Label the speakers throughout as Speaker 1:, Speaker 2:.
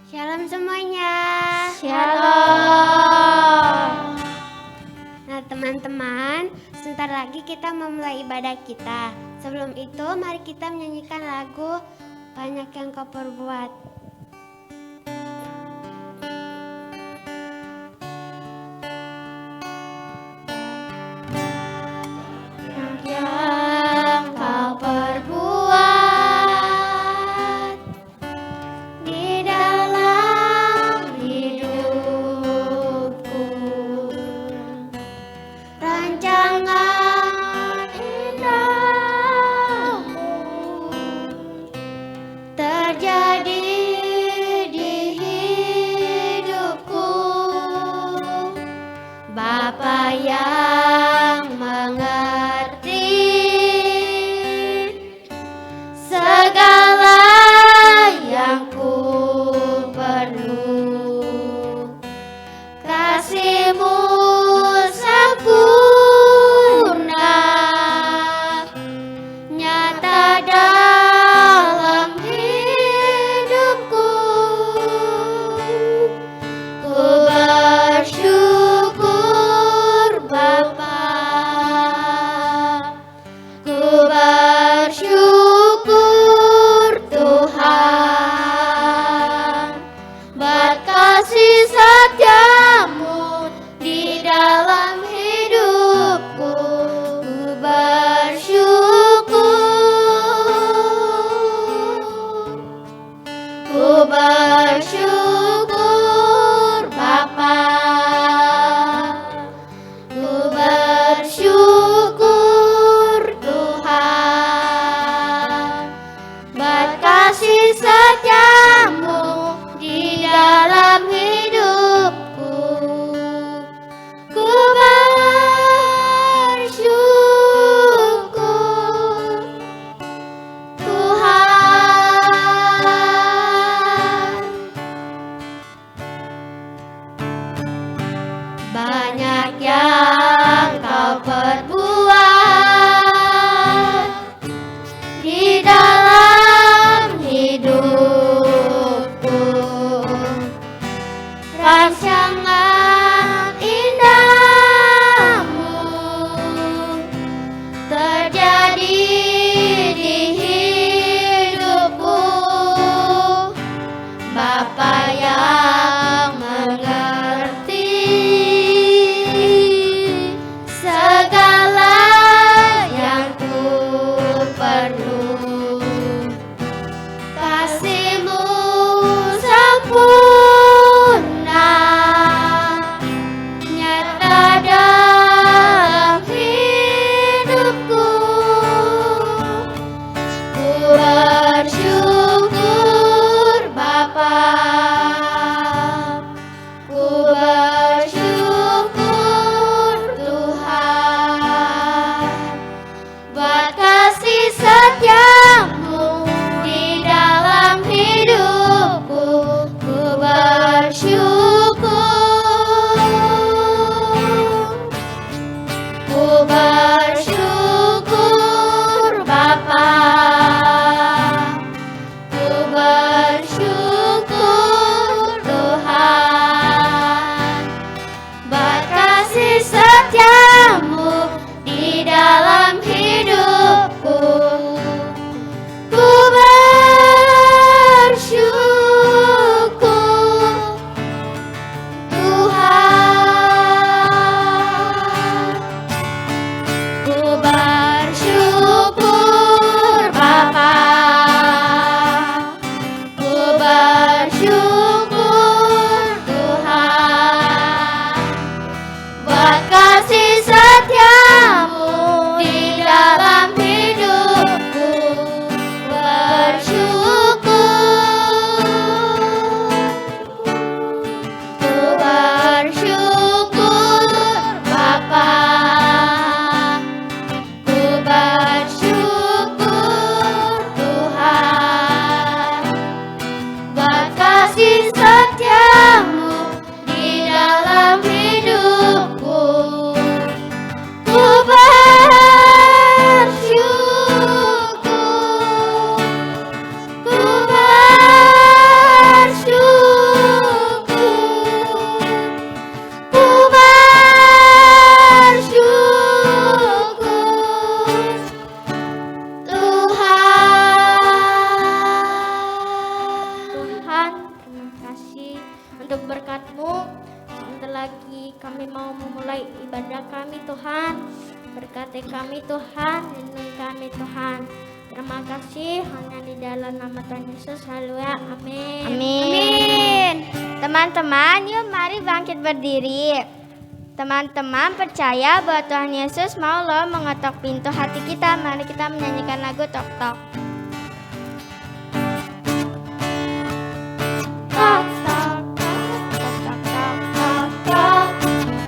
Speaker 1: Shalom semuanya.
Speaker 2: Shalom.
Speaker 1: Nah teman-teman, sebentar lagi kita memulai ibadah kita. Sebelum itu mari kita menyanyikan lagu Banyak Yang Kau Perbuat.
Speaker 2: Yang kau perbuat di dalam hidupku, rancangan indahmu terjadi kami Tuhan. Berkati kami Tuhan, lindungi kami Tuhan. Terima kasih hanya di dalam nama Tuhan Yesus. Haleluya. Amin.
Speaker 3: Amin. Teman-teman, yuk mari bangkit berdiri. Teman-teman percaya bahwa Tuhan Yesus mau loh mengetok pintu hati kita. Mari kita menyanyikan lagu Tok Tok.
Speaker 2: Tok, tok, tok, tok, tok, tok, tok.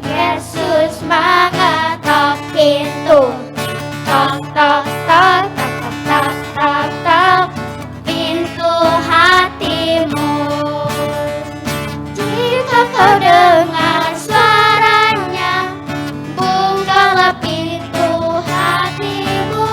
Speaker 2: Yesus mengetok pintu. Tok, tok, tok, tok, tok, tok, tok, tok. Pintu hatimu. Jika kau dengar suaranya, bukalah pintu hatimu.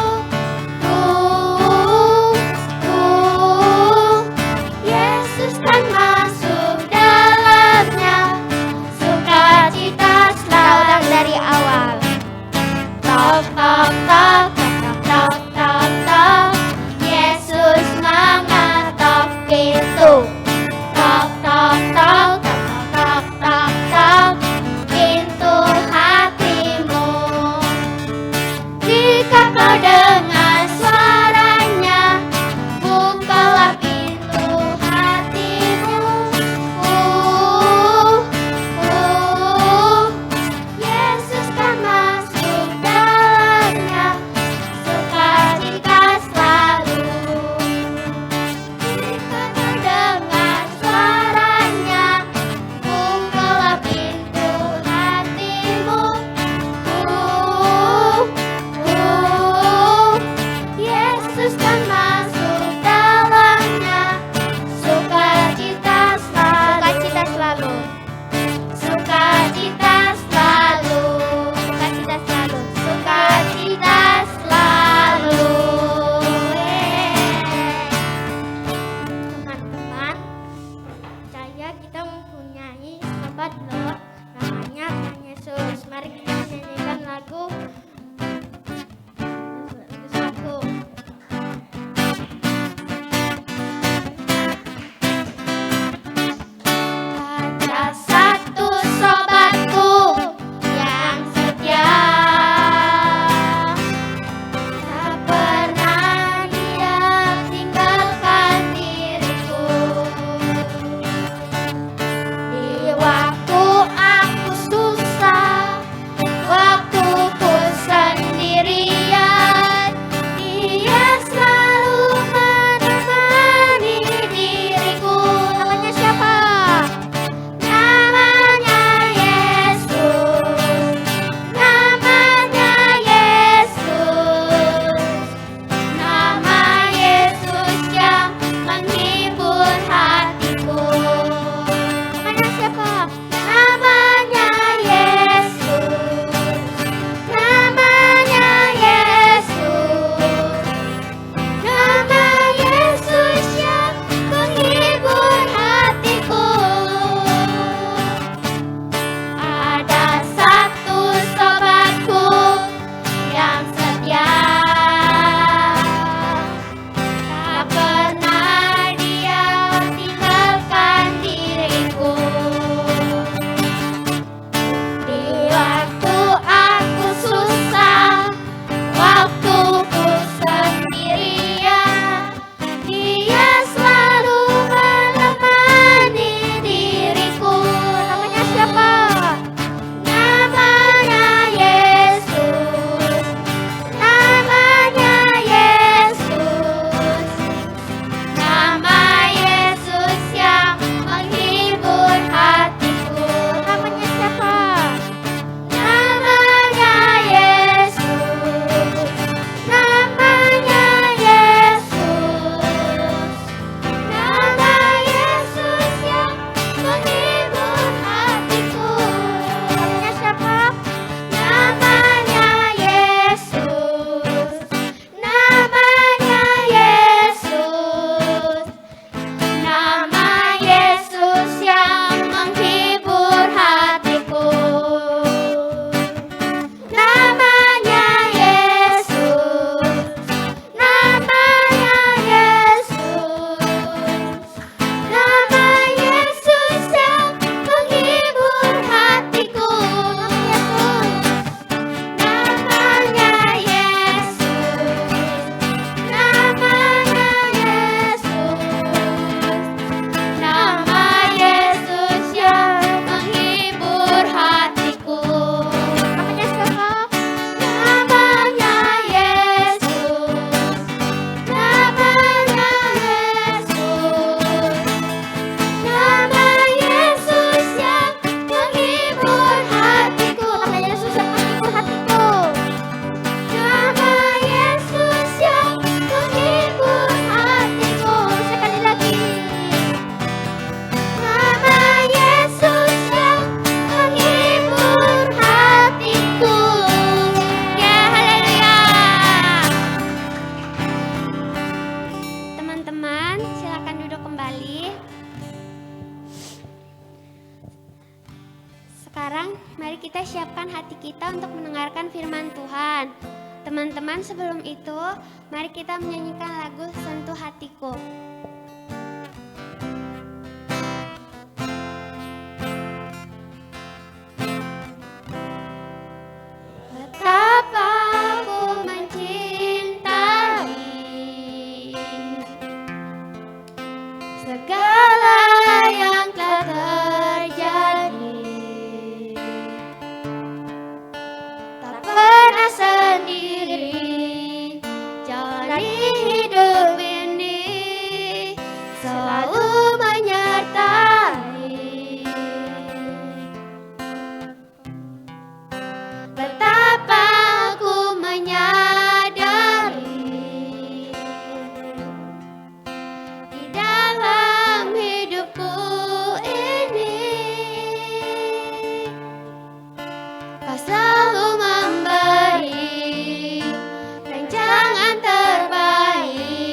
Speaker 1: menyiapkan hati kita untuk mendengarkan firman Tuhan. Teman-teman, sebelum itu, mari kita menyanyikan lagu Sentuh Hatiku. Betapa aku mencintai segala yang telah terjadi, tak pernah sendiri jalani hidup ini, selalu menyertai. Betapa aku menyadari di dalam hidupku ini, Kau selalu memberi rancangan terbaik.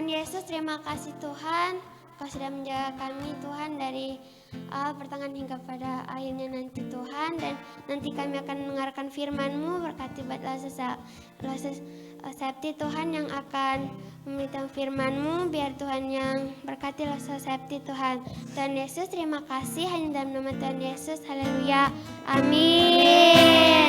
Speaker 1: Tuhan Yesus, terima kasih Tuhan, Kau sudah menjaga kami Tuhan dari awal pertengahan hingga pada akhirnya nanti Tuhan. Dan nanti kami akan mendengarkan firman-Mu, berkati buat Septi Tuhan yang akan memberitahu firman-Mu, biar Tuhan yang berkati Septi Tuhan. Tuhan Yesus, terima kasih, hanya dalam nama Tuhan Yesus, haleluya, amin.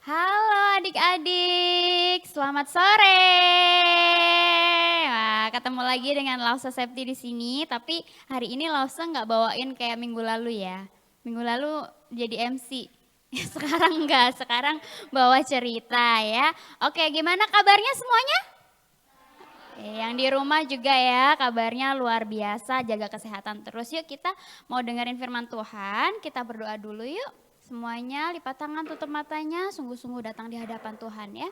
Speaker 4: Halo adik-adik, selamat sore. Wah, ketemu lagi dengan Lausa Septi di sini. Tapi hari ini Lausa nggak bawain kayak minggu lalu ya. Minggu lalu jadi MC. Sekarang enggak, sekarang bawa cerita ya. Oke, gimana kabarnya semuanya? Yang di rumah juga ya, kabarnya luar biasa, jaga kesehatan terus. Yuk kita mau dengerin firman Tuhan, kita berdoa dulu yuk. Semuanya lipat tangan, tutup matanya, sungguh-sungguh datang di hadapan Tuhan ya.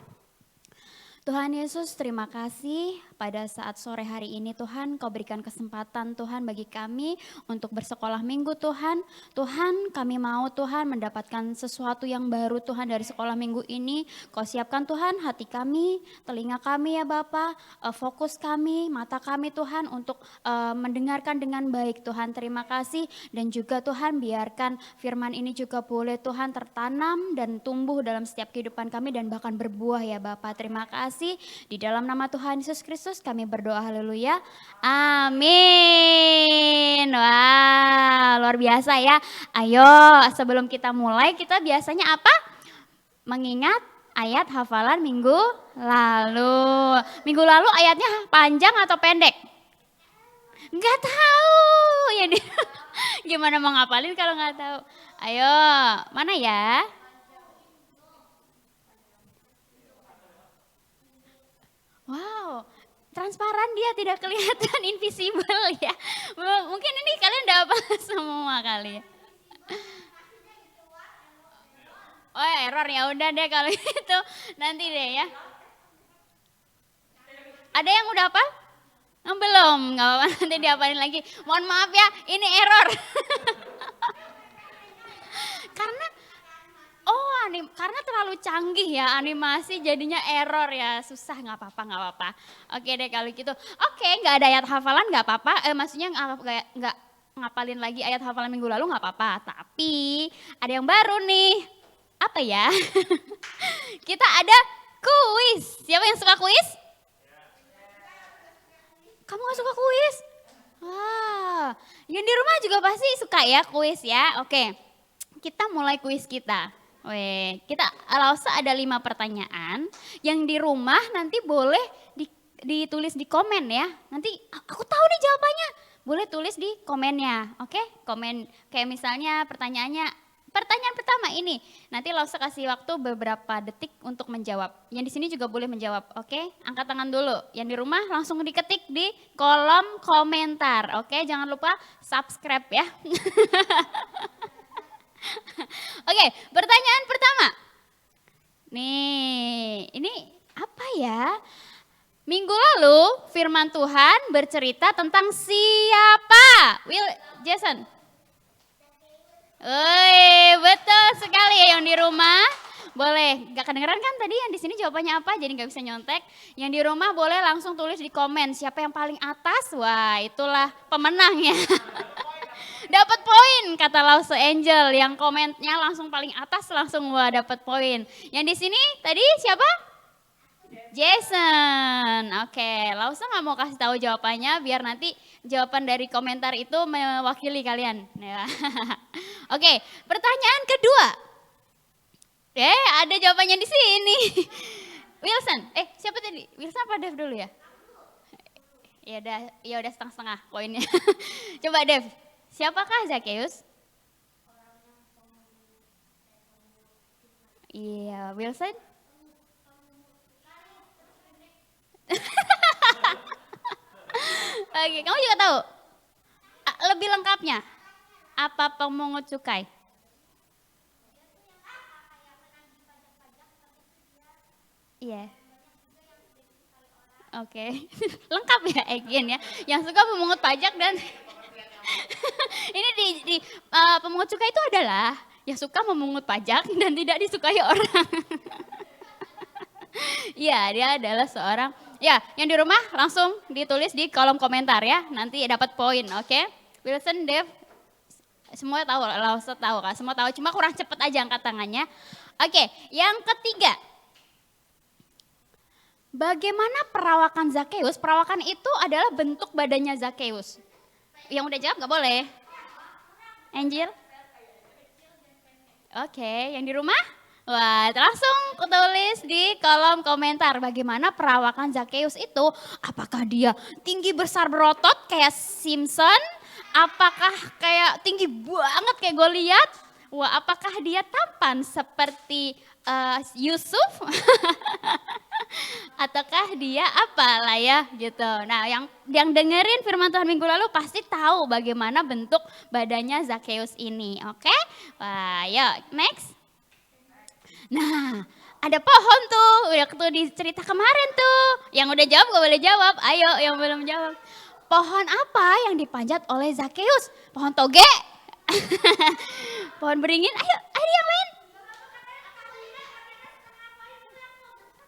Speaker 4: Tuhan Yesus, terima kasih pada saat sore hari ini Tuhan, Kau berikan kesempatan Tuhan bagi kami untuk bersekolah minggu Tuhan. Tuhan, kami mau Tuhan mendapatkan sesuatu yang baru Tuhan dari sekolah minggu ini. Kau siapkan Tuhan hati kami, telinga kami ya Bapa, fokus kami, mata kami Tuhan untuk mendengarkan dengan baik Tuhan. Terima kasih dan juga Tuhan biarkan firman ini juga boleh Tuhan tertanam dan tumbuh dalam setiap kehidupan kami dan bahkan berbuah ya Bapa. Terima kasih. Di dalam nama Tuhan Yesus Kristus kami berdoa, haleluya, amin. Wah, luar biasa ya. Ayo sebelum kita mulai, kita biasanya apa? Mengingat ayat hafalan minggu lalu. Minggu lalu ayatnya panjang atau pendek? Nggak tahu. Ya, gimana mau ngapalin kalau nggak tahu? Ayo, mana ya? Wow, transparan dia, tidak kelihatan, invisible ya. Mungkin ini kalian udah apa semua kali ya. Oh error, ya udah deh kalau itu nanti deh ya. Ada yang udah apa? Belum, nggak apa-apa, nanti diapalin lagi. Mohon maaf ya, ini error. Karena terlalu canggih ya animasi jadinya error ya, susah, nggak apa-apa. Oke deh kalau gitu. Oke, nggak ada ayat hafalan nggak apa-apa. Maksudnya nggak ngapalin lagi ayat hafalan minggu lalu nggak apa-apa. Tapi ada yang baru nih. Apa ya? Kita ada kuis. Siapa yang suka kuis? Kamu nggak suka kuis? Wah, yang di rumah juga pasti suka ya kuis ya. Oke, kita mulai kuis kita. Kita Lausa ada 5 pertanyaan yang di rumah nanti boleh ditulis di komen ya. Nanti aku tahu nih jawabannya, boleh tulis di komennya, oke? Komen kayak misalnya pertanyaan pertama ini, nanti Lausa kasih waktu beberapa detik untuk menjawab. Yang di sini juga boleh menjawab, oke? Angkat tangan dulu, yang di rumah langsung diketik di kolom komentar, oke? Jangan lupa subscribe ya. Oke, pertanyaan pertama. Nih, ini apa ya? Minggu lalu firman Tuhan bercerita tentang siapa? Jason. Betul sekali ya yang di rumah. Boleh, gak kedengeran kan tadi yang di sini jawabannya apa? Jadi gak bisa nyontek. Yang di rumah boleh langsung tulis di komen siapa yang paling atas. Wah, itulah pemenangnya. Dapat poin kata Lausa Angel, yang komennya langsung paling atas langsung dapat poin. Yang di sini tadi siapa? Jason. Oke, Lausa nggak mau kasih tahu jawabannya biar nanti jawaban dari komentar itu mewakili kalian. Ya. Oke, pertanyaan kedua. Ada jawabannya di sini. Wilson. Siapa tadi? Wilson apa Dev dulu ya? Ya udah setengah-setengah poinnya. Coba Dev. Siapakah Zakheus? Iya, Wilson. Oke, kamu juga tahu? Lebih lengkapnya, apa pemungut cukai? Iya. Oke, lengkap ya Egin ya. Yang suka pemungut pajak dan Ini di pemungut cukai itu adalah yang suka memungut pajak dan tidak disukai orang. Iya, dia adalah seorang, ya yang di rumah langsung ditulis di kolom komentar ya, nanti dapat poin, oke? Wilson, Dev, semua tahu, Lause tahu kan, semua tahu, cuma kurang cepet aja angkat tangannya. Oke, yang ketiga, bagaimana perawakan Zakeus? Perawakan itu adalah bentuk badannya Zakeus. Yang udah jawab gak boleh. Angel? Oke, yang di rumah? Wah, langsung tulis di kolom komentar bagaimana perawakan Zakeus itu. Apakah dia tinggi besar berotot kayak Simpson? Apakah kayak tinggi banget kayak Goliat? Wah, apakah dia tampan seperti Yusuf? Ataukah dia apalah ya gitu. Nah, yang dengerin firman Tuhan minggu lalu pasti tahu bagaimana bentuk badannya Zakeus ini, oke? Wah, yuk next. Nah, ada pohon tuh, udah tuh di cerita kemarin tuh. Yang udah jawab gak boleh jawab, ayo yang belum jawab. Pohon apa yang dipanjat oleh Zakeus? Pohon toge? Pohon beringin? Ayo yang lain.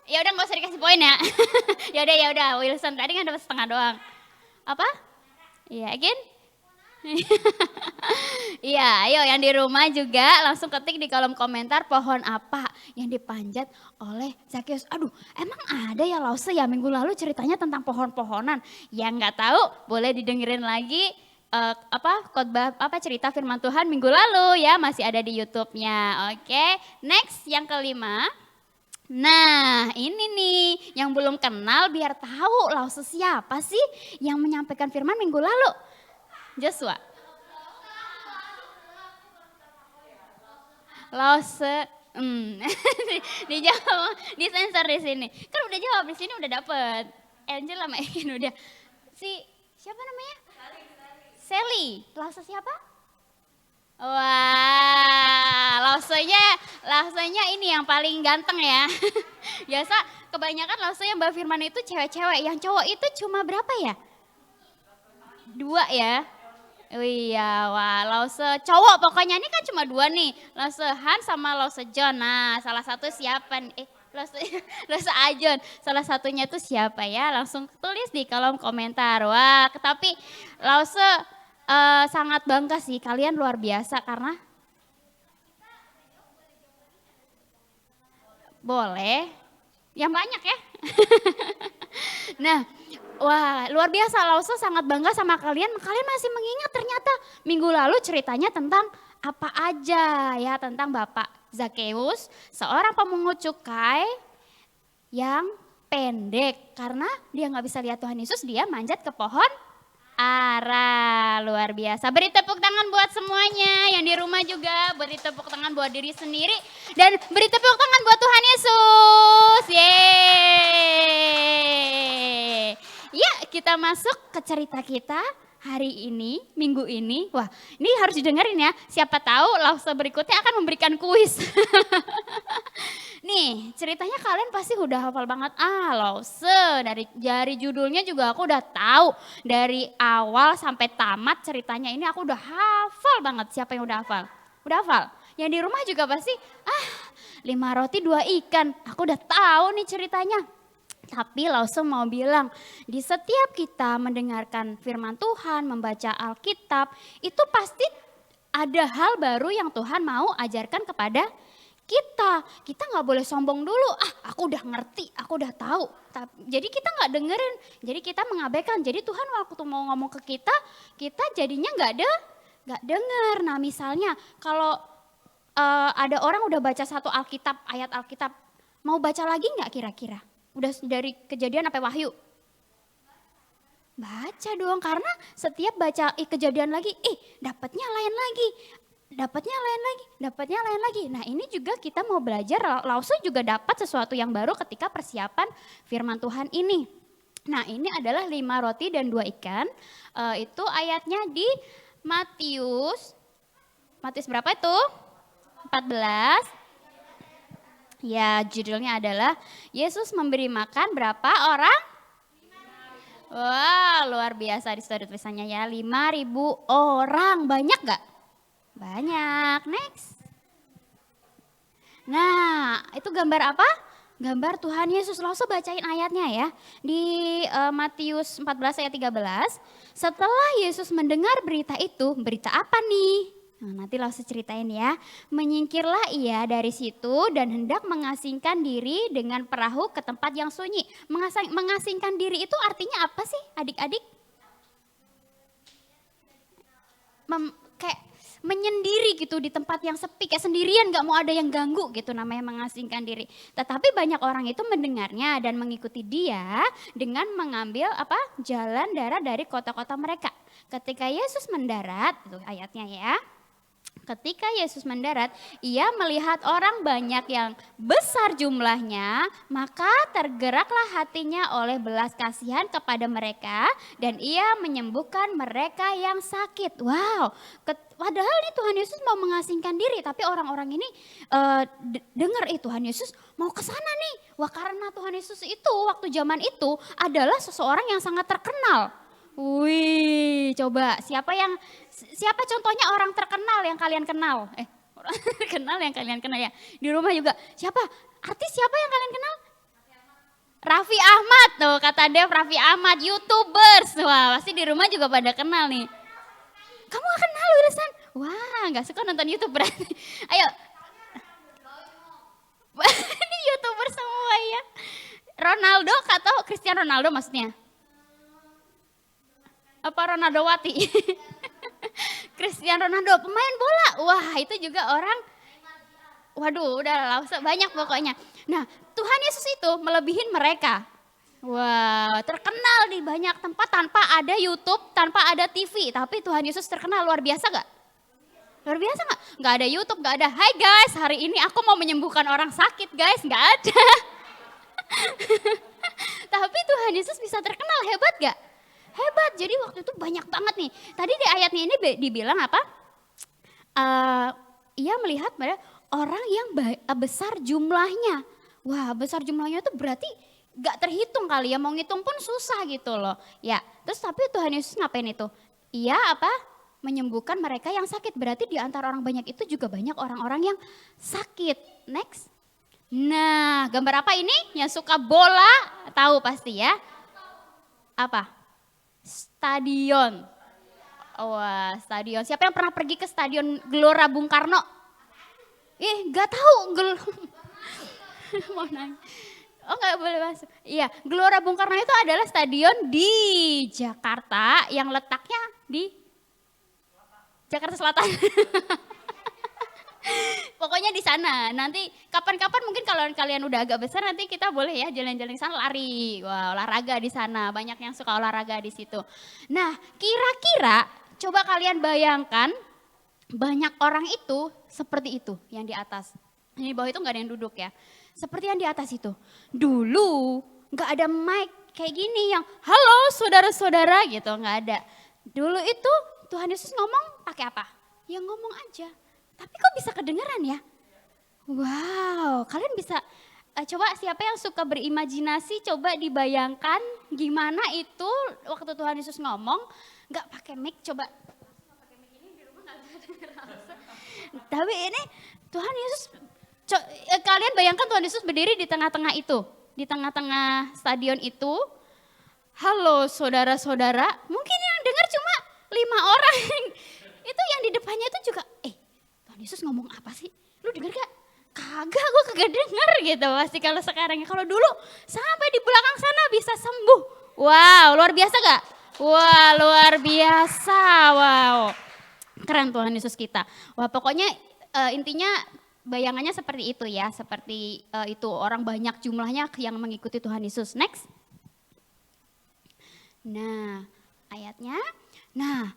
Speaker 4: Ya udah nggak usah dikasih poin ya. Ya udah Wilson tadi kan dapat setengah doang. Apa? Iya, again? Iya, ayo yang di rumah juga langsung ketik di kolom komentar pohon apa yang dipanjat oleh Zakeus. Aduh, emang ada ya Lause ya minggu lalu ceritanya tentang pohon-pohonan. Yang nggak tahu boleh didengerin lagi khotbah cerita firman Tuhan minggu lalu ya, masih ada di YouTube-nya. Oke, next yang kelima. Nah, ini nih yang belum kenal biar tahu Lause siapa sih yang menyampaikan firman minggu lalu. Joshua. Lause. Dijawab, disensor di sini. Kan udah jawab di sini udah dapet. Angel sama Ekin udah. Siapa namanya? Sally. Lause siapa? Wah, Lausenya ini yang paling ganteng ya. Biasa kebanyakan Lause yang Mbak Firman itu cewek-cewek. Yang cowok itu cuma berapa ya? 2 ya. Oh iya, wah Lause cowok pokoknya ini kan cuma 2 nih. Lause Han sama Lause John. Nah, salah satu siapa nih? Lause Ajon. Salah satunya tuh siapa ya? Langsung tulis di kolom komentar. Wah, tapi Lause sangat bangga sih, kalian luar biasa karena boleh, yang banyak ya. Nah, wah luar biasa Lause sangat bangga sama kalian masih mengingat ternyata minggu lalu ceritanya tentang apa aja ya, tentang Bapak Zakeus, seorang pemungut cukai yang pendek karena dia nggak bisa lihat Tuhan Yesus, dia manjat ke pohon ara. Luar biasa. Beri tepuk tangan buat semuanya. Yang di rumah juga beri tepuk tangan buat diri sendiri. Dan beri tepuk tangan buat Tuhan Yesus. Yeay. Ya, kita masuk ke cerita kita hari ini, minggu ini. Wah, ini harus didengerin ya. Siapa tahu Lause berikutnya akan memberikan kuis. Nih, ceritanya kalian pasti udah hafal banget. Lause, dari judulnya juga aku udah tahu. Dari awal sampai tamat ceritanya ini aku udah hafal banget. Siapa yang udah hafal? Udah hafal? Yang di rumah juga pasti, 5 roti 2 ikan. Aku udah tahu nih ceritanya. Tapi Lause mau bilang, di setiap kita mendengarkan firman Tuhan, membaca Alkitab, itu pasti ada hal baru yang Tuhan mau ajarkan kepada kita nggak boleh sombong dulu, aku udah ngerti, aku udah tahu. Jadi kita nggak dengerin, jadi kita mengabaikan. Jadi Tuhan waktu mau ngomong ke kita jadinya nggak denger. Nah misalnya kalau ada orang udah baca satu Alkitab, ayat Alkitab, mau baca lagi nggak kira-kira? Udah dari Kejadian sampai Wahyu? Baca dong, karena setiap baca Kejadian lagi, dapatnya lain lagi. Dapatnya lain lagi. Nah ini juga kita mau belajar, Lause juga dapat sesuatu yang baru ketika persiapan firman Tuhan ini. Nah ini adalah 5 roti dan 2 ikan. Itu ayatnya di Matius berapa itu? 14. Ya judulnya adalah Yesus memberi makan berapa orang? Wah, luar biasa di situ ada tulisannya ya. 5.000 orang. Banyak gak? Banyak. Next. Nah, itu gambar apa? Gambar Tuhan Yesus. Langsung bacain ayatnya ya. Di Matius 14 ayat 13. Setelah Yesus mendengar berita itu, berita apa nih? Nah, nanti langsung ceritain ya. Menyingkirlah ia dari situ dan hendak mengasingkan diri dengan perahu ke tempat yang sunyi. Mengasingkan diri itu artinya apa sih adik-adik? Kayak menyendiri gitu di tempat yang sepi, kayak sendirian gak mau ada yang ganggu gitu, namanya mengasingkan diri. Tetapi banyak orang itu mendengarnya dan mengikuti dia dengan mengambil jalan darat dari kota-kota mereka. Ketika Yesus mendarat, itu ayatnya ya. Ketika Yesus mendarat, ia melihat orang banyak yang besar jumlahnya, maka tergeraklah hatinya oleh belas kasihan kepada mereka dan ia menyembuhkan mereka yang sakit. Wow, padahal nih Tuhan Yesus mau mengasingkan diri, tapi orang-orang ini dengar Tuhan Yesus mau ke sana nih. Wah, karena Tuhan Yesus itu waktu zaman itu adalah seseorang yang sangat terkenal. Wih, coba siapa contohnya orang terkenal yang kalian kenal? Orang terkenal yang kalian kenal ya. Di rumah juga. Artis siapa yang kalian kenal? Raffi Ahmad tuh, kata Dev, Raffi Ahmad, YouTubers. Wah, pasti di rumah juga pada kenal nih. Kamu gak kenal Wilson? Wah, gak suka nonton YouTube berarti. Ayo. Ini YouTuber semua ya. Ronaldo atau Cristiano Ronaldo maksudnya? Apa Ronaldo Wati? Cristiano Ronaldo, pemain bola. Wah, itu juga orang, waduh udah langsung banyak pokoknya. Nah, Tuhan Yesus itu melebihin mereka. Wah, terkenal di banyak tempat tanpa ada YouTube, tanpa ada TV. Tapi Tuhan Yesus terkenal, luar biasa gak? Luar biasa gak? Gak ada YouTube, gak ada, hai guys hari ini aku mau menyembuhkan orang sakit guys, gak ada. Tapi Tuhan Yesus bisa terkenal, hebat gak? Hebat, jadi waktu itu banyak banget nih. Tadi di ayatnya ini dibilang apa? Ia melihat pada orang yang besar jumlahnya. Wah, besar jumlahnya itu berarti gak terhitung kali ya, mau ngitung pun susah gitu loh. Ya, terus tapi Tuhan Yesus ngapain itu? Ia menyembuhkan mereka yang sakit. Berarti di antara orang banyak itu juga banyak orang-orang yang sakit. Next. Nah, gambar apa ini? Yang suka bola tahu pasti ya. Apa? Stadion. Wah, stadion. Siapa yang pernah pergi ke Stadion Gelora Bung Karno? Gak tahu. Mau nanya. Oh, gak boleh masuk. Iya, Gelora Bung Karno itu adalah stadion di Jakarta yang letaknya di Jakarta Selatan. Pokoknya di sana. Nanti kapan-kapan mungkin kalau kalian udah agak besar nanti kita boleh ya jalan-jalan di sana, lari. Wah, olahraga di sana. Banyak yang suka olahraga di situ. Nah, kira-kira coba kalian bayangkan banyak orang itu seperti itu yang di atas. Yang di bawah itu nggak ada yang duduk ya. Seperti yang di atas itu. Dulu nggak ada mic kayak gini yang halo saudara-saudara gitu, nggak ada. Dulu itu Tuhan Yesus ngomong pakai apa? Ya ngomong aja. Tapi kok bisa kedengeran ya? Wow, kalian bisa coba siapa yang suka berimajinasi coba dibayangkan gimana itu waktu Tuhan Yesus ngomong nggak pakai mic, coba. Tapi ini Tuhan Yesus, kalian bayangkan Tuhan Yesus berdiri di tengah-tengah itu, di tengah-tengah stadion itu. Halo saudara-saudara, mungkin yang dengar cuma 5 orang. Itu yang di depannya itu juga, Tuhan Yesus ngomong apa sih? Lu denger gak? Kagak, gue kagak denger gitu. Pasti kalau sekarang, kalau dulu sampai di belakang sana bisa sembuh. Wow, luar biasa gak? Wah, luar biasa, wow. Keren Tuhan Yesus kita. Wah, pokoknya intinya bayangannya seperti itu ya. Seperti itu, orang banyak jumlahnya yang mengikuti Tuhan Yesus. Next. Nah, ayatnya. Nah,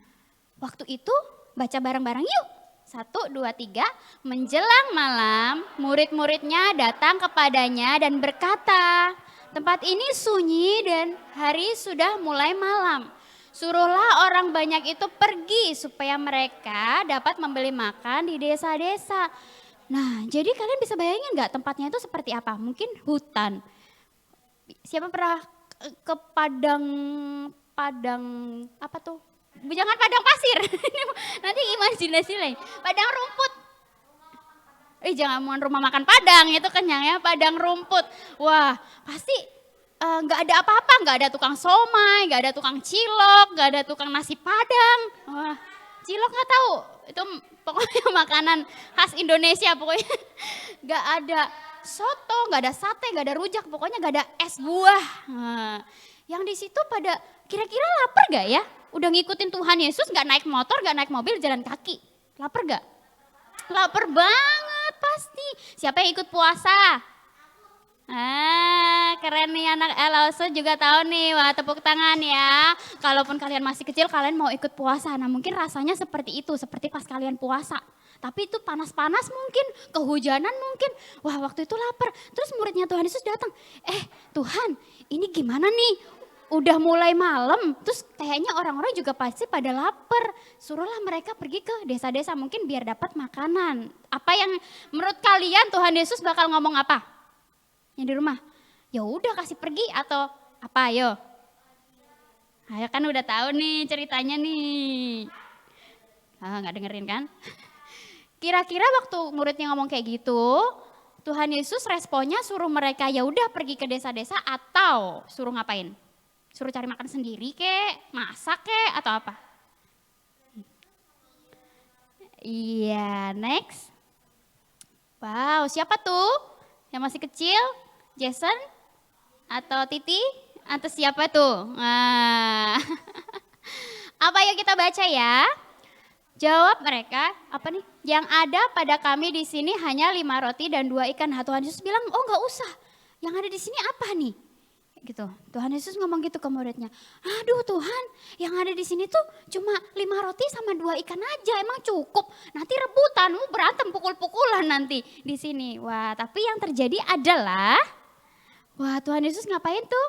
Speaker 4: waktu itu baca bareng-bareng yuk. 1, 2, 3, menjelang malam murid-muridnya datang kepadanya dan berkata, tempat ini sunyi dan hari sudah mulai malam. Suruhlah orang banyak itu pergi supaya mereka dapat membeli makan di desa-desa. Nah, jadi kalian bisa bayangin gak tempatnya itu seperti apa? Mungkin hutan. Siapa pernah ke padang apa tuh? Jangan padang pasir. Nanti imajinasi lagi. Padang rumput. Jangan rumah makan Padang, itu kenyang ya, padang rumput. Wah, pasti nggak ada apa-apa, nggak ada tukang somai, nggak ada tukang cilok, nggak ada tukang nasi Padang. Wah, cilok nggak tahu, itu pokoknya makanan khas Indonesia pokoknya. Nggak ada soto, nggak ada sate, nggak ada rujak, pokoknya nggak ada es buah. Nah, yang di situ pada kira-kira lapar gak ya? Udah ngikutin Tuhan Yesus, nggak naik motor, nggak naik mobil, jalan kaki. Lapar gak? Lapar banget pasti. Siapa yang ikut puasa? Keren nih anak Elose juga tahu nih. Wah, tepuk tangan ya. Kalaupun kalian masih kecil, kalian mau ikut puasa. Nah, mungkin rasanya seperti itu, seperti pas kalian puasa. Tapi itu panas-panas mungkin, kehujanan mungkin. Wah, waktu itu lapar. Terus muridnya Tuhan Yesus datang. Tuhan, ini gimana nih? Udah mulai malam, terus kayaknya orang-orang juga pasti pada lapar. Suruhlah mereka pergi ke desa-desa mungkin biar dapat makanan. Apa yang menurut kalian Tuhan Yesus bakal ngomong apa? Yang di rumah, ya udah kasih pergi atau apa? Ayo kan udah tahu nih ceritanya nih. Nggak dengerin kan? Kira-kira waktu muridnya ngomong kayak gitu, Tuhan Yesus responnya suruh mereka ya udah pergi ke desa-desa atau suruh ngapain? Suruh cari makan sendiri kek, masak kek, atau apa? Iya, next. Wow, siapa tuh? Yang masih kecil? Jason? Atau Titi? Atau siapa tuh? Apa yang kita baca ya? Jawab mereka, apa nih? Yang ada pada kami di sini hanya 5 roti dan 2 ikan. Tuhan Yesus bilang, oh nggak usah. Yang ada di sini apa nih? Gitu. Tuhan Yesus ngomong gitu ke muridnya. Aduh Tuhan, yang ada di sini tuh cuma 5 roti sama 2 ikan aja, emang cukup. Nanti rebutan, berantem pukul-pukulan nanti di sini. Wah, tapi yang terjadi adalah, wah Tuhan Yesus ngapain tuh?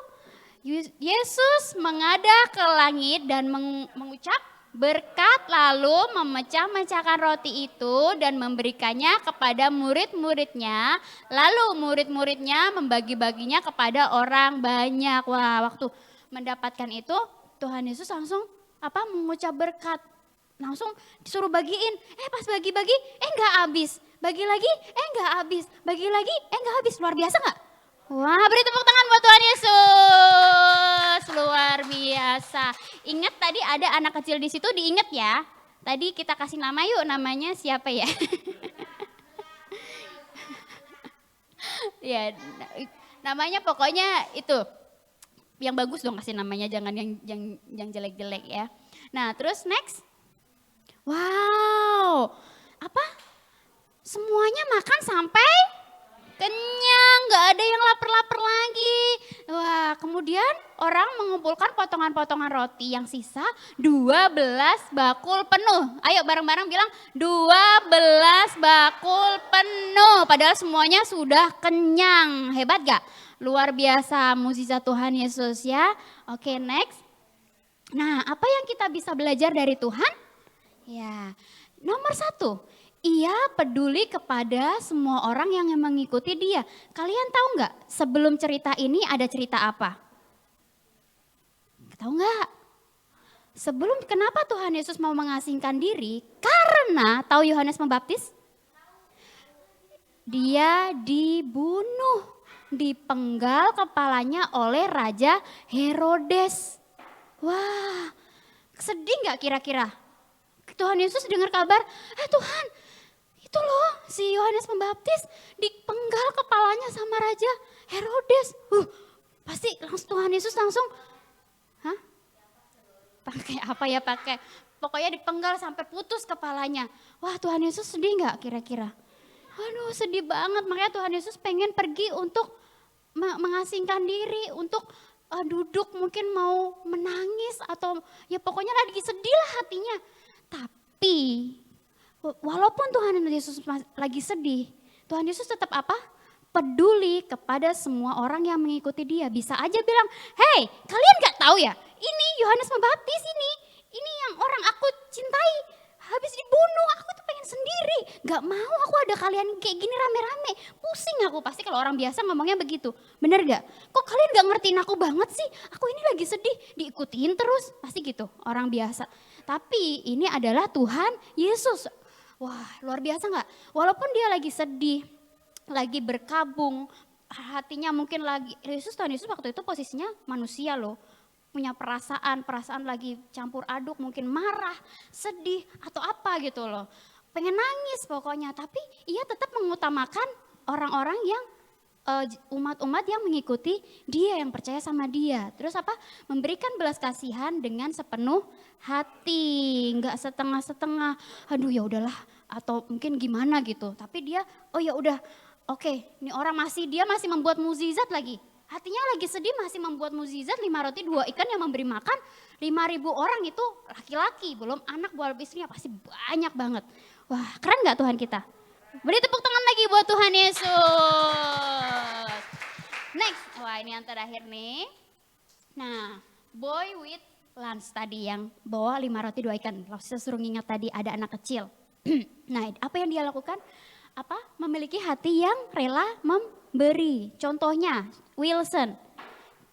Speaker 4: Yesus menghadap ke langit dan mengucap berkat, lalu memecah-mecahkan roti itu dan memberikannya kepada murid-muridnya. Lalu murid-muridnya membagi-baginya kepada orang banyak. Wah, waktu mendapatkan itu Tuhan Yesus langsung mengucap berkat. Langsung disuruh bagiin. Pas bagi-bagi, nggak habis. Bagi lagi, nggak habis. Bagi lagi, nggak habis. Luar biasa nggak? Wah, beri tepuk tangan buat Tuhan Yesus. Luar biasa. Ingat tadi ada anak kecil di situ, diingat ya. Tadi kita kasih nama yuk, namanya siapa ya? Ya, namanya pokoknya itu. Yang bagus dong kasih namanya, jangan yang jelek-jelek ya. Nah, terus next. Wow. Apa? Semuanya makan sampai kenyang, gak ada yang lapar-lapar lagi. Wah, kemudian orang mengumpulkan potongan-potongan roti yang sisa 12 bakul penuh. Ayo bareng-bareng bilang 12 bakul penuh. Padahal semuanya sudah kenyang. Hebat gak? Luar biasa mukjizat Tuhan Yesus ya. Oke, next. Nah, apa yang kita bisa belajar dari Tuhan? Ya, nomor 1. Ia peduli kepada semua orang yang mengikuti dia. Kalian tahu nggak sebelum cerita ini ada cerita apa? Tahu nggak? Sebelum kenapa Tuhan Yesus mau mengasingkan diri? Karena tahu Yohanes Pembaptis? Dia dibunuh, dipenggal kepalanya oleh Raja Herodes. Wah, sedih nggak kira-kira? Tuhan Yesus dengar kabar, Tuhan, itu loh si Yohanes Pembaptis dipenggal kepalanya sama Raja Herodes. Pasti Tuhan Yesus langsung, pakai apa ya pokoknya dipenggal sampai putus kepalanya. Wah, Tuhan Yesus sedih nggak kira-kira? Aduh, sedih banget. Makanya Tuhan Yesus pengen pergi untuk mengasingkan diri, untuk duduk mungkin mau menangis atau ya pokoknya lagi sedih lah hatinya. Tapi walaupun Tuhan Yesus lagi sedih, Tuhan Yesus tetap apa? Peduli kepada semua orang yang mengikuti dia. Bisa aja bilang, hey kalian gak tahu ya, ini Yohanes Pembaptis ini yang orang aku cintai. habis dibunuh, aku tuh pengen sendiri. Gak mau aku ada kalian kayak gini rame-rame. Pusing aku, pasti kalau orang biasa ngomongnya begitu. Bener gak? Kok kalian gak ngertiin aku banget sih? Aku ini lagi sedih, diikutin terus. Pasti gitu, orang biasa. Tapi ini adalah Tuhan Yesus. Wah, luar biasa gak? Walaupun dia lagi sedih, lagi berkabung, hatinya mungkin lagi, Tuhan Yesus waktu itu posisinya manusia loh. Punya perasaan lagi campur aduk, mungkin marah, sedih, atau apa gitu loh. Pengen nangis pokoknya, tapi ia tetap mengutamakan orang-orang yang umat-umat yang mengikuti dia, yang percaya sama dia. Terus apa? Memberikan belas kasihan dengan sepenuh hati, nggak setengah-setengah. Aduh ya udahlah, atau mungkin gimana gitu. Tapi dia, oh ya udah, oke, ini orang dia masih membuat mukjizat lagi. Hatinya lagi sedih masih membuat mukjizat 5 roti 2 ikan yang memberi makan 5.000 orang itu laki-laki. Belum anak buah istrinya pasti banyak banget. Wah keren gak Tuhan kita? Beri tepuk tangan lagi buat Tuhan Yesus. Next, wah ini yang terakhir nih. Nah, boy with lunch tadi yang bawa 5 roti 2 ikan. Saya suruh ngingat tadi ada anak kecil. Nah apa yang dia lakukan? Apa? Memiliki hati yang rela memberi. Contohnya Wilson,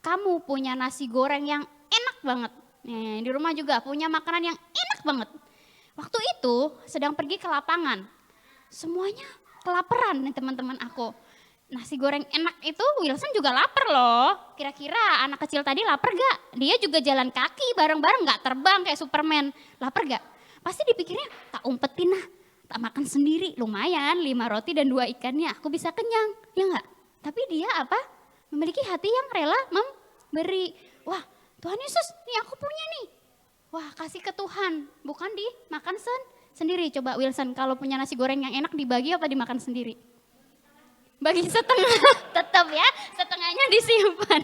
Speaker 4: kamu punya nasi goreng yang enak banget. Nih, di rumah juga punya makanan yang enak banget. Waktu itu sedang pergi ke lapangan. Semuanya kelaparan nih teman-teman aku. Nasi goreng enak itu Wilson juga lapar loh. Kira-kira anak kecil tadi lapar gak? Dia juga jalan kaki bareng-bareng gak terbang kayak Superman. Lapar gak? Pasti dipikirnya tak umpetin lah. Tak makan sendiri, lumayan 5 roti dan 2 ikannya aku bisa kenyang. Ya enggak? Tapi dia apa? Memiliki hati yang rela memberi. Wah Tuhan Yesus nih aku punya nih. Wah kasih ke Tuhan, bukan dimakan sendiri. Coba Wilson kalau punya nasi goreng yang enak dibagi apa dimakan sendiri? Bagi setengah, tetap ya setengahnya disimpan.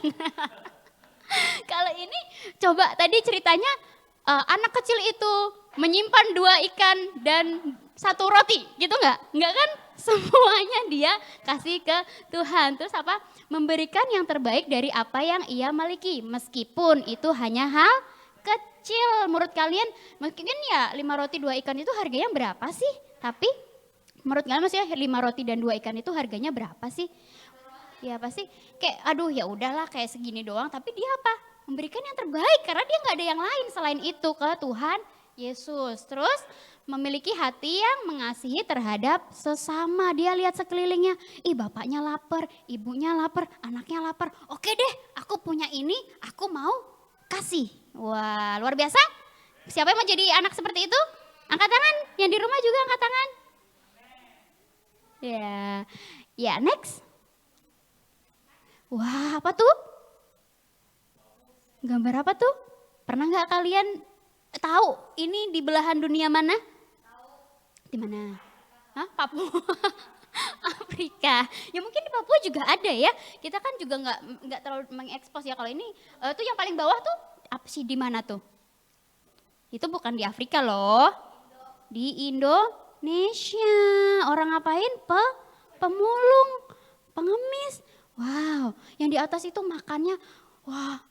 Speaker 4: Kalau ini coba tadi ceritanya anak kecil itu menyimpan 2 ikan dan 1 roti gitu enggak? Enggak kan? Semuanya dia kasih ke Tuhan. Terus apa? Memberikan yang terbaik dari apa yang ia miliki. Meskipun itu hanya hal kecil. Menurut kalian mungkin ya 5 roti 2 ikan itu harganya berapa sih? Tapi menurut kalian maksudnya 5 roti dan 2 ikan itu harganya berapa sih? Ya pasti kayak aduh ya udahlah kayak segini doang. Tapi dia apa? Memberikan yang terbaik karena dia nggak ada yang lain selain itu ke Tuhan Yesus. Terus memiliki hati yang mengasihi terhadap sesama. Dia lihat sekelilingnya, ih bapaknya lapar, ibunya lapar, anaknya lapar. Oke deh, aku punya ini, aku mau kasih. Wah luar biasa. Siapa yang mau jadi anak seperti itu? Angkat tangan, yang di rumah juga angkat tangan. Ya next. Wah apa tuh? Gambar apa tuh? Pernah nggak kalian tahu ini di belahan dunia mana? Di mana? Hah? Papua, Afrika. Ya mungkin di Papua juga ada ya. Kita kan juga nggak terlalu mengekspos ya kalau ini. Tuh yang paling bawah tuh apa sih di mana tuh? Itu bukan di Afrika loh. Di Indonesia. Orang ngapain? Pemulung, pengemis. Wow, yang di atas itu makannya, wah.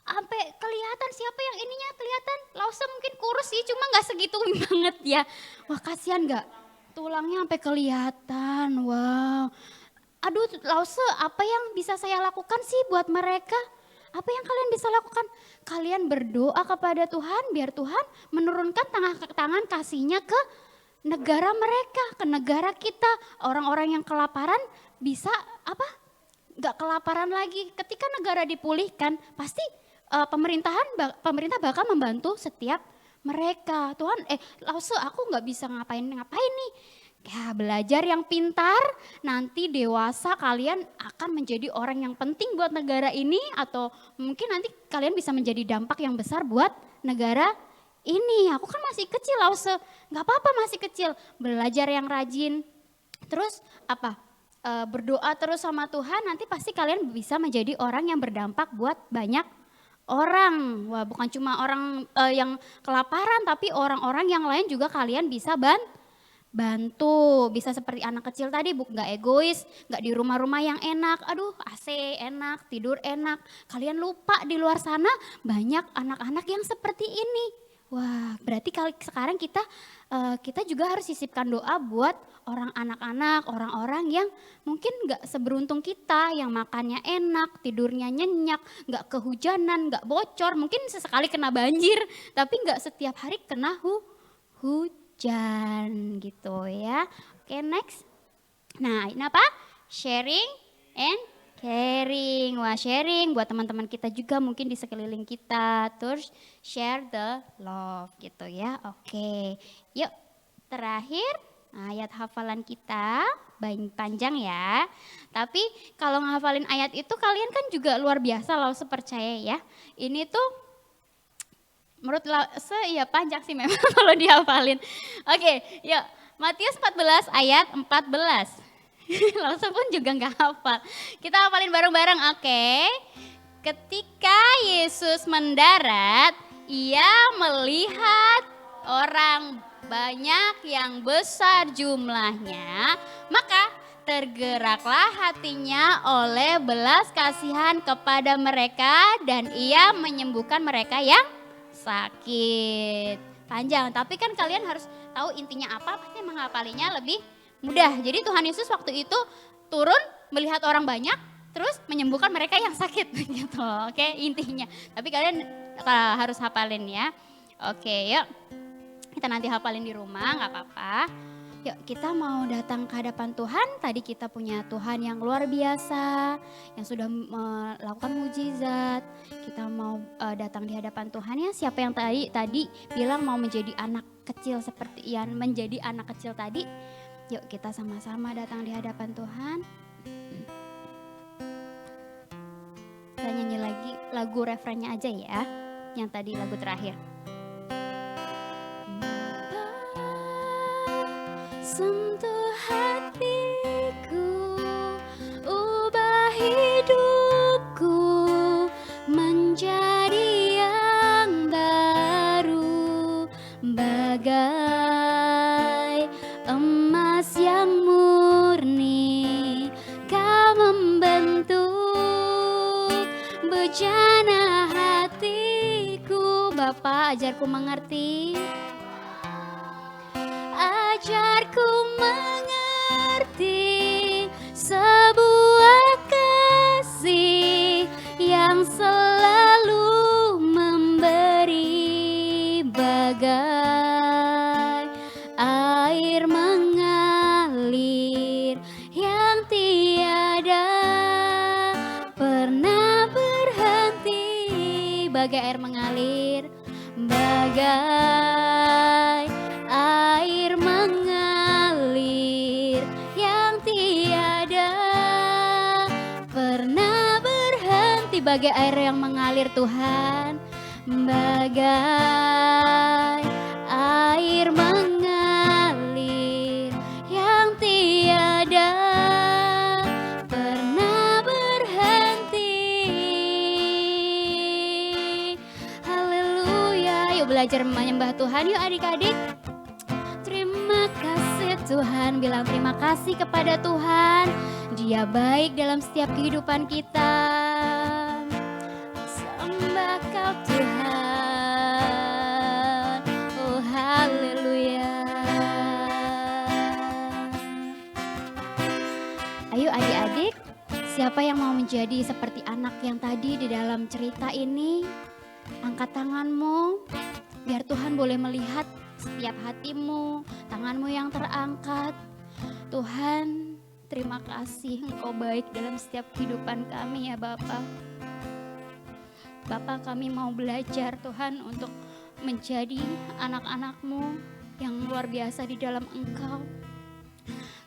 Speaker 4: Sampai kelihatan siapa yang ininya kelihatan. Lause mungkin kurus sih cuma gak segitu banget ya. Wah kasihan gak? Tulangnya sampai kelihatan. Wow. Aduh Lause apa yang bisa saya lakukan sih buat mereka? Apa yang kalian bisa lakukan? Kalian berdoa kepada Tuhan biar Tuhan menurunkan tangan kasihnya ke negara mereka. Ke negara kita. Orang-orang yang kelaparan bisa apa? Gak kelaparan lagi. Ketika negara dipulihkan pasti pemerintah bakal membantu setiap mereka. Tuhan, Lause aku nggak bisa ngapain nih. Ya belajar yang pintar, nanti dewasa kalian akan menjadi orang yang penting buat negara ini atau mungkin nanti kalian bisa menjadi dampak yang besar buat negara ini. Aku kan masih kecil Lause, nggak apa-apa masih kecil. Belajar yang rajin, terus apa? Berdoa terus sama Tuhan, nanti pasti kalian bisa menjadi orang yang berdampak buat banyak orang. Wah bukan cuma orang yang kelaparan tapi orang-orang yang lain juga kalian bisa bantu. Bisa seperti anak kecil tadi, gak egois, gak di rumah-rumah yang enak. Aduh AC enak, tidur enak. Kalian lupa di luar sana banyak anak-anak yang seperti ini. Wah, berarti kalau sekarang kita juga harus sisipkan doa buat orang anak-anak, orang-orang yang mungkin nggak seberuntung kita, yang makannya enak, tidurnya nyenyak, nggak kehujanan, nggak bocor, mungkin sesekali kena banjir, tapi nggak setiap hari kena hujan gitu ya. Oke, next. Nah, ini apa? Sharing and caring. Wah, sharing buat teman-teman kita juga mungkin di sekeliling kita. Terus share the love gitu ya. Oke. Yuk, terakhir ayat hafalan kita panjang ya. Tapi kalau ngehafalin ayat itu kalian kan juga luar biasa loh, percaya ya. Ini tuh menurut ya panjang sih memang kalau dihafalin. Oke, yuk. Matius 14 ayat 14. Langsung pun juga nggak hafal. Kita hafalin bareng-bareng, oke? Ketika Yesus mendarat, ia melihat orang banyak yang besar jumlahnya, maka tergeraklah hatinya oleh belas kasihan kepada mereka dan ia menyembuhkan mereka yang sakit. Panjang, tapi kan kalian harus tahu intinya apa, pasti menghafalinya lebih mudah. Jadi Tuhan Yesus waktu itu turun melihat orang banyak, terus menyembuhkan mereka yang sakit gitu. Oke, intinya. Tapi kalian harus hafalin ya. Oke, yuk. Kita nanti hafalin di rumah, nggak apa-apa. Yuk, kita mau datang ke hadapan Tuhan. Tadi kita punya Tuhan yang luar biasa, yang sudah melakukan mujizat. Kita mau datang di hadapan Tuhan ya. Siapa yang tadi bilang mau menjadi anak kecil seperti Ian menjadi anak kecil tadi? Yuk kita sama-sama datang di hadapan Tuhan. Kita nyanyi lagi lagu refrennya aja ya, yang tadi lagu terakhir. Sentuh hatiku, ubah hidupku menjadi yang baru, bagai emas yang murni. Kau membentuk bejana hatiku. Bapa, ajarku mengerti. Ajarku mengerti sebuah kasih yang selalu memberi, bagai air mengalir yang tiada pernah berhenti, bagai air mengalir, bagai air mengalir yang tiada pernah berhenti, bagai air yang mengalir Tuhan, bagai air mengalir yang tiada pernah berhenti. Haleluya. Yuk belajar menyembah Tuhan yuk adik-adik. Terima kasih Tuhan, bilang terima kasih kepada Tuhan. Dia baik dalam setiap kehidupan kita. Sembah Kau Tuhan. Oh haleluya. Ayo adik-adik, siapa yang mau menjadi seperti anak yang tadi di dalam cerita ini? Angkat tanganmu, biar Tuhan boleh melihat setiap hatimu, tanganmu yang terangkat. Tuhan, terima kasih Engkau baik dalam setiap kehidupan kami ya Bapa. Bapa, kami mau belajar Tuhan untuk menjadi anak-anak-Mu yang luar biasa di dalam Engkau.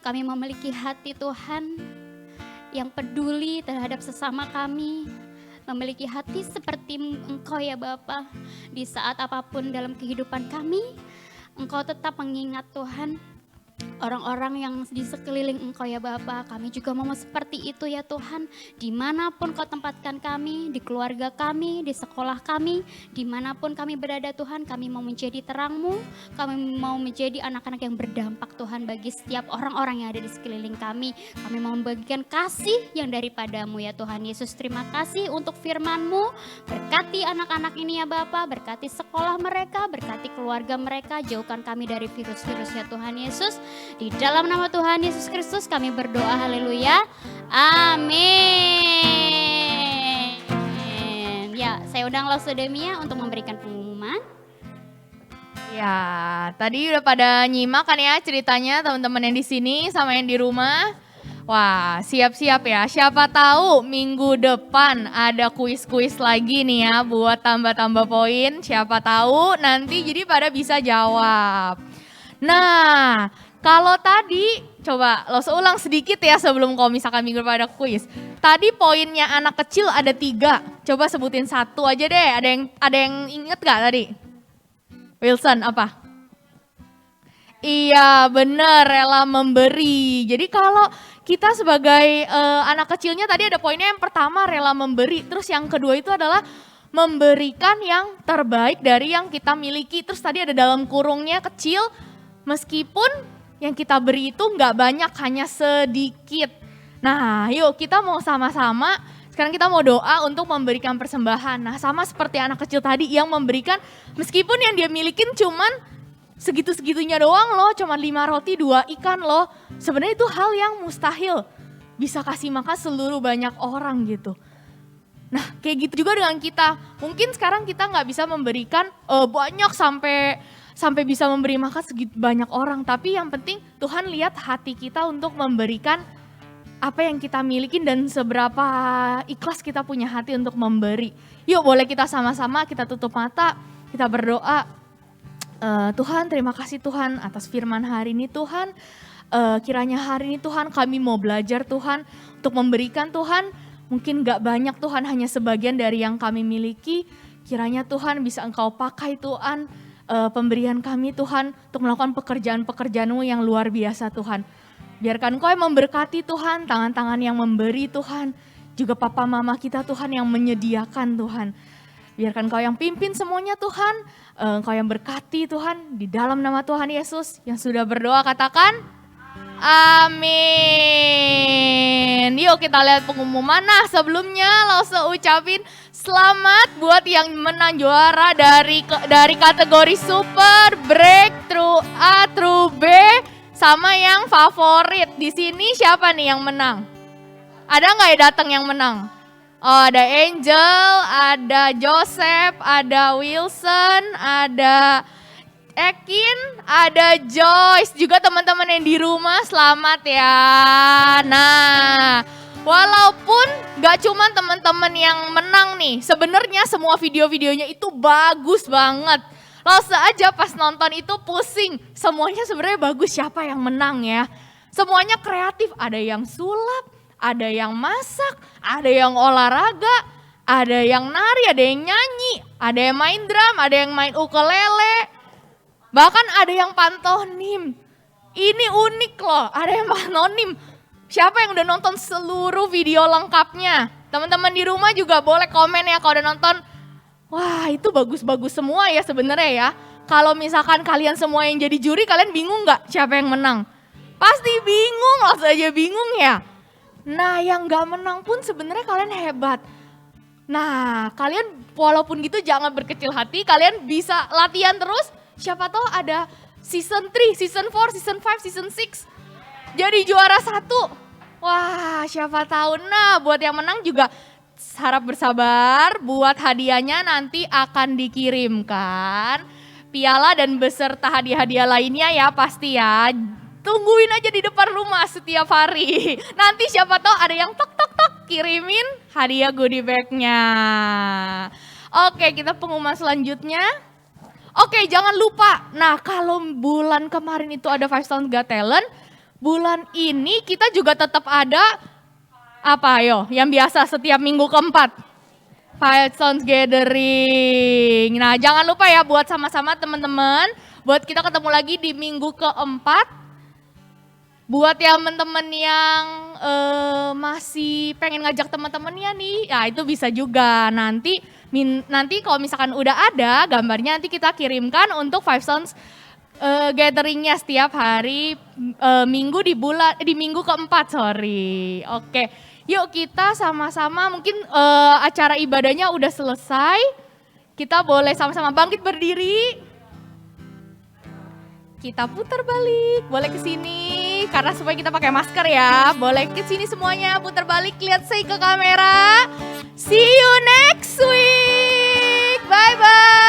Speaker 4: Kami memiliki hati Tuhan yang peduli terhadap sesama kami, memiliki hati seperti Engkau ya Bapa. Di saat apapun dalam kehidupan kami, Engkau tetap mengingat Tuhan orang-orang yang di sekeliling Engkau ya Bapa. Kami juga mau seperti itu ya Tuhan. Dimanapun Kau tempatkan kami, di keluarga kami, di sekolah kami, dimanapun kami berada Tuhan, kami mau menjadi terang-Mu, kami mau menjadi anak-anak yang berdampak Tuhan bagi setiap orang-orang yang ada di sekeliling kami. Kami mau membagikan kasih yang daripada-Mu ya Tuhan Yesus. Terima kasih untuk firman-Mu, berkati anak-anak ini ya Bapa, berkati sekolah mereka, berkati keluarga mereka, jauhkan kami dari virus-virus ya Tuhan Yesus. Di dalam nama Tuhan Yesus Kristus kami berdoa, haleluya, amin. Ya, saya undang Lausodemia untuk memberikan pengumuman.
Speaker 5: Ya, tadi udah pada nyimak kan ya ceritanya teman-teman yang di sini sama yang di rumah. Wah, siap-siap ya. Siapa tahu minggu depan ada kuis-kuis lagi nih ya buat tambah-tambah poin. Siapa tahu nanti jadi pada bisa jawab. Nah, kalau tadi, coba lo seulang sedikit ya sebelum kalau misalkan minggu depan ada kuis. Tadi poinnya anak kecil ada 3. Coba sebutin 1 aja deh. Ada yang inget gak tadi? Wilson, apa? Iya bener, rela memberi. Jadi kalau kita sebagai anak kecilnya tadi ada poinnya yang pertama rela memberi. Terus yang kedua itu adalah memberikan yang terbaik dari yang kita miliki. Terus tadi ada dalam kurungnya kecil, meskipun yang kita beri itu nggak banyak, hanya sedikit. Nah yuk kita mau sama-sama, sekarang kita mau doa untuk memberikan persembahan. Nah sama seperti anak kecil tadi yang memberikan, meskipun yang dia milikin cuman segitu-segitunya doang loh, cuman 5 roti 2 ikan loh. Sebenarnya itu hal yang mustahil bisa kasih makan seluruh banyak orang gitu. Nah kayak gitu juga dengan kita. Mungkin sekarang kita nggak bisa memberikan banyak sampai bisa memberi makan segitu banyak orang. Tapi yang penting Tuhan lihat hati kita untuk memberikan apa yang kita milikin dan seberapa ikhlas kita punya hati untuk memberi. Yuk boleh kita sama-sama, kita tutup mata, kita berdoa. Tuhan terima kasih Tuhan atas firman hari ini Tuhan. Kiranya hari ini Tuhan kami mau belajar Tuhan untuk memberikan Tuhan. Mungkin gak banyak Tuhan, hanya sebagian dari yang kami miliki. Kiranya Tuhan bisa Engkau pakai Tuhan. Pemberian kami Tuhan untuk melakukan pekerjaan-pekerjaan-Mu yang luar biasa Tuhan. Biarkan Engkau yang memberkati Tuhan, tangan-tangan yang memberi Tuhan. Juga papa mama kita Tuhan yang menyediakan Tuhan. Biarkan Engkau yang pimpin semuanya Tuhan, Engkau yang berkati Tuhan. Di dalam nama Tuhan Yesus yang sudah berdoa katakan amin. Yuk kita lihat pengumuman. Nah sebelumnya Lause ucapin selamat buat yang menang juara dari kategori super, breakthrough A through B sama yang favorit. Di sini siapa nih yang menang? Ada nggak ya datang yang menang? Oh ada Angel, ada Joseph, ada Wilson, ada Ekin, ada Joyce, juga teman-teman yang di rumah selamat ya. Nah, walaupun gak cuma teman-teman yang menang nih, sebenarnya semua video-videonya itu bagus banget. Lause aja pas nonton itu pusing, semuanya sebenarnya bagus, siapa yang menang ya. Semuanya kreatif, ada yang sulap, ada yang masak, ada yang olahraga, ada yang nari, ada yang nyanyi, ada yang main drum, ada yang main ukulele. Bahkan ada yang pantomim. Ini unik loh, ada yang pantomim. Siapa yang udah nonton seluruh video lengkapnya? Teman-teman di rumah juga boleh komen ya kalau udah nonton. Wah itu bagus-bagus semua ya sebenarnya ya. Kalau misalkan kalian semua yang jadi juri, kalian bingung gak siapa yang menang? Pasti bingung, langsung aja bingung ya. Nah yang gak menang pun sebenarnya kalian hebat. Nah kalian walaupun gitu jangan berkecil hati, kalian bisa latihan terus. Siapa tahu ada season 3, season 4, season 5, season 6. Jadi juara 1. Wah siapa tahu. Nah buat yang menang juga harap bersabar. Buat hadiahnya nanti akan dikirimkan. Piala dan beserta hadiah-hadiah lainnya ya pasti ya. Tungguin aja di depan rumah setiap hari. Nanti siapa tahu ada yang tok kirimin hadiah goodie bag-nya. Oke kita pengumuman selanjutnya. Oke jangan lupa, nah kalau bulan kemarin itu ada Five Stones Got Talent, bulan ini kita juga tetap ada, apa ayo, yang biasa setiap minggu keempat. Five Stones Gathering. Nah jangan lupa ya buat sama-sama teman-teman, buat kita ketemu lagi di minggu keempat. Buat yang teman-teman yang masih pengen ngajak teman-temannya nih, ya itu bisa juga. Nanti kalau misalkan udah ada gambarnya, nanti kita kirimkan untuk Five Sounds gatheringnya setiap hari minggu di minggu keempat, sorry. Oke, yuk kita sama-sama mungkin acara ibadahnya udah selesai. Kita boleh sama-sama bangkit berdiri. Kita putar balik, boleh ke sini karena supaya kita pakai masker ya. Boleh ke sini semuanya, putar balik, lihat saya ke kamera. See you next week. Bye bye.